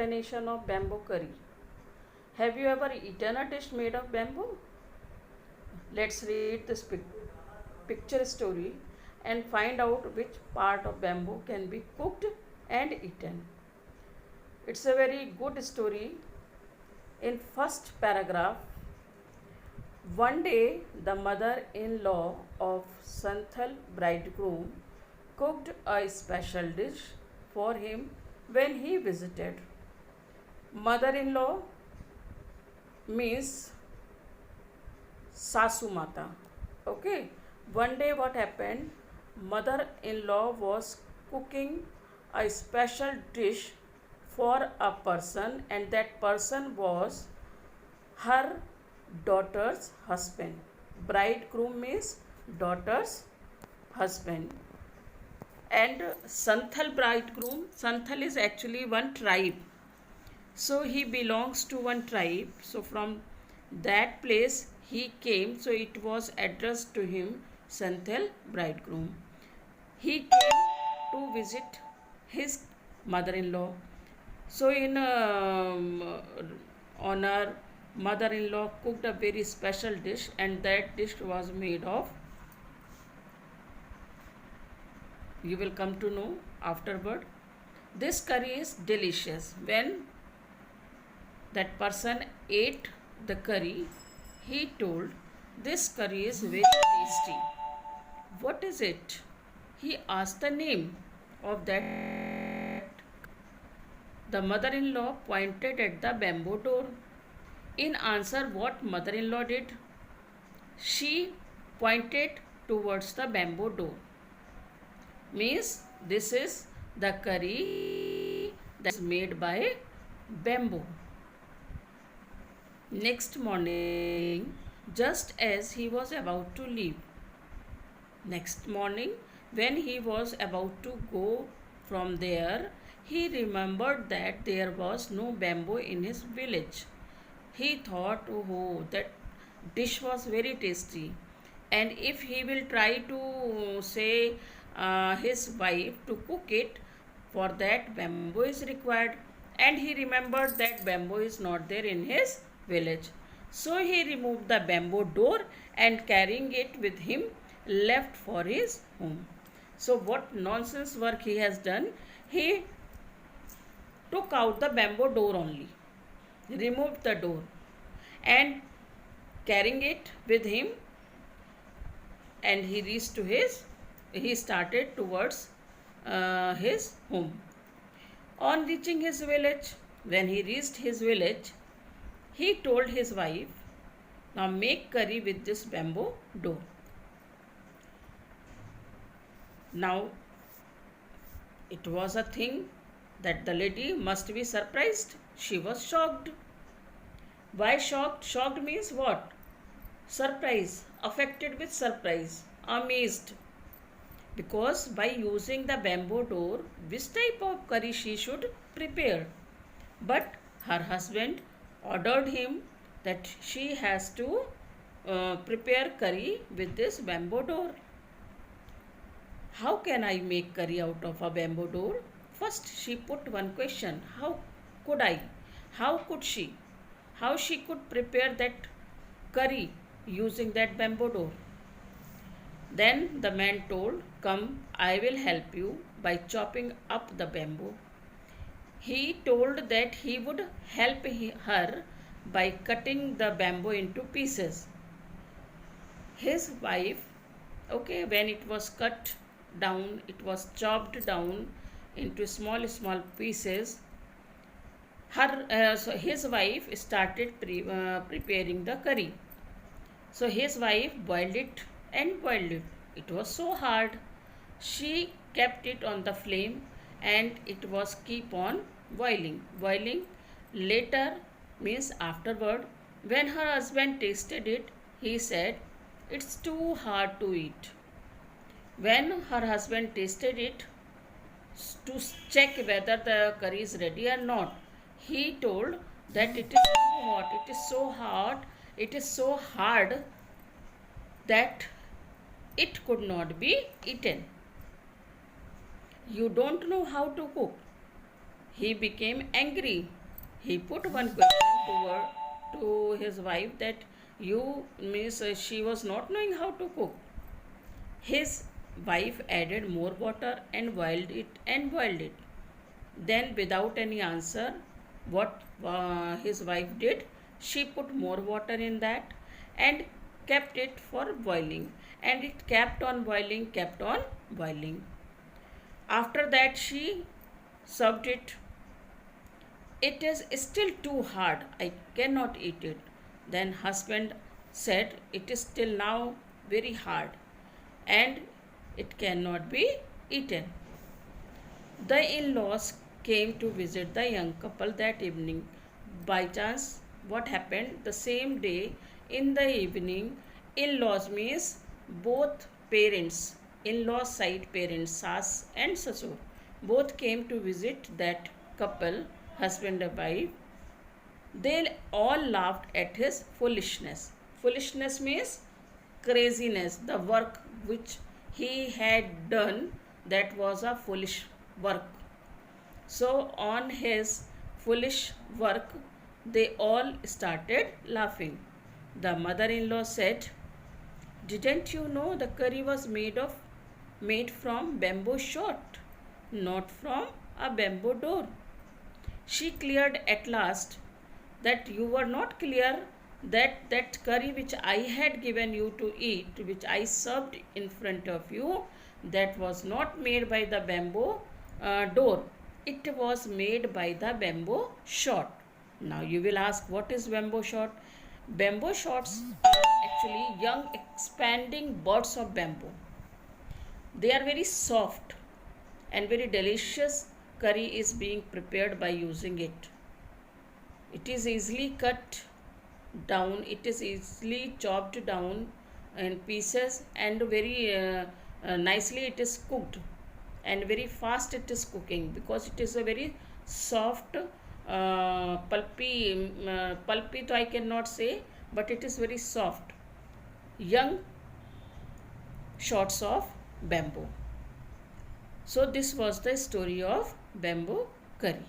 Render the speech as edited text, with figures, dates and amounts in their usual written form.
explanation of bamboo curry. Have you ever eaten a dish made of bamboo? Let's read this picture story and find out which part of bamboo can be cooked and eaten. It's a very good story. In first paragraph, one day the mother-in-law of Santhal bridegroom cooked a special dish for him when he visited. Mother-in-law means Sasu Mata. Okay. One day what happened? Mother-in-law was cooking a special dish for a person, and that person was her daughter's husband. Bridegroom means daughter's husband. And Santhal bridegroom, Santhal is actually one tribe. So he belongs to one tribe. So from that place he came. So it was addressed to him, Santhal bridegroom. He came to visit his mother-in-law. So in honor, mother-in-law cooked a very special dish, and that dish was made of, you will come to know afterward. This curry is delicious. When that person ate the curry, he told, this curry is very tasty. What is it? He asked the name of that. The mother-in-law pointed at the bamboo door. In answer, what mother-in-law did? She pointed towards the bamboo door. Means this is the curry that is made by bamboo. Next morning, just as he was about to leave, when he was about to go from there, he remembered that there was no bamboo in his village. He thought, oh, that dish was very tasty, and if he will try to say his wife to cook it, for that bamboo is required, and he remembered that bamboo is not there in his village. So he removed the bamboo door and carrying it with him left for his home. So what nonsense work he has done? He took out the bamboo door only, removed the door, and carrying it with him, and he started towards his home. On reaching his village, when he reached his village, he told his wife, now make curry with this bamboo door. Now it was a thing that the lady must be surprised. She was shocked. Why shocked? Shocked means what? Surprise, affected with surprise, amazed. Because by using the bamboo door, which type of curry she should prepare? But her husband ordered him that she has to prepare curry with this bamboo door. How can I make curry out of a bamboo door? First she put one question. How could I? How could she? How she could prepare that curry using that bamboo door? Then the man told, come, I will help you by chopping up the bamboo. He told that he would help her by cutting the bamboo into pieces. His wife, when it was cut down, it was chopped down into small pieces. His wife started preparing the curry. So his wife boiled it and boiled it. It was so hard. She kept it on the flame and it was keep on boiling. Later means afterward, when her husband tasted it, he said, it's too hard to eat. When her husband tasted it to check whether the curry is ready or not, he told that it is too hot, it is so hot, it is so hard that it could not be eaten. You don't know how to cook. he became angry. He put one question to his wife that you means she was not knowing how to cook. His wife added more water and boiled it and boiled it. Then, without any answer, what his wife did, she put more water in that and kept it for boiling. And it kept on boiling, kept on boiling. After that, she served it. It is still too hard. I cannot eat it. Then husband said, it is still now very hard and it cannot be eaten. The in laws came to visit the young couple that evening. By chance, what happened? The same day in the evening, in laws means both parents, in laws side parents, Sas and Sasur, both came to visit that couple, husband and wife. They all laughed at his foolishness. Foolishness means craziness, the work which he had done, that was a foolish work. So, on his foolish work, they all started laughing. The mother in law said, didn't you know the curry was made from bamboo shot, not from a bamboo door? She cleared at last that you were not clear that curry which I had given you to eat, which I served in front of you, that was not made by the bamboo door. It was made by the bamboo shot. Now you will ask, what is bamboo shot? Bamboo shots are actually young expanding buds of bamboo. They are very soft and very delicious. Curry is being prepared by using it. It is easily cut down, it is easily chopped down in pieces, and very nicely it is cooked, and very fast it is cooking because it is a very soft pulpy to I cannot say, but it is very soft young shots of bamboo. So this was the story of bamboo curry.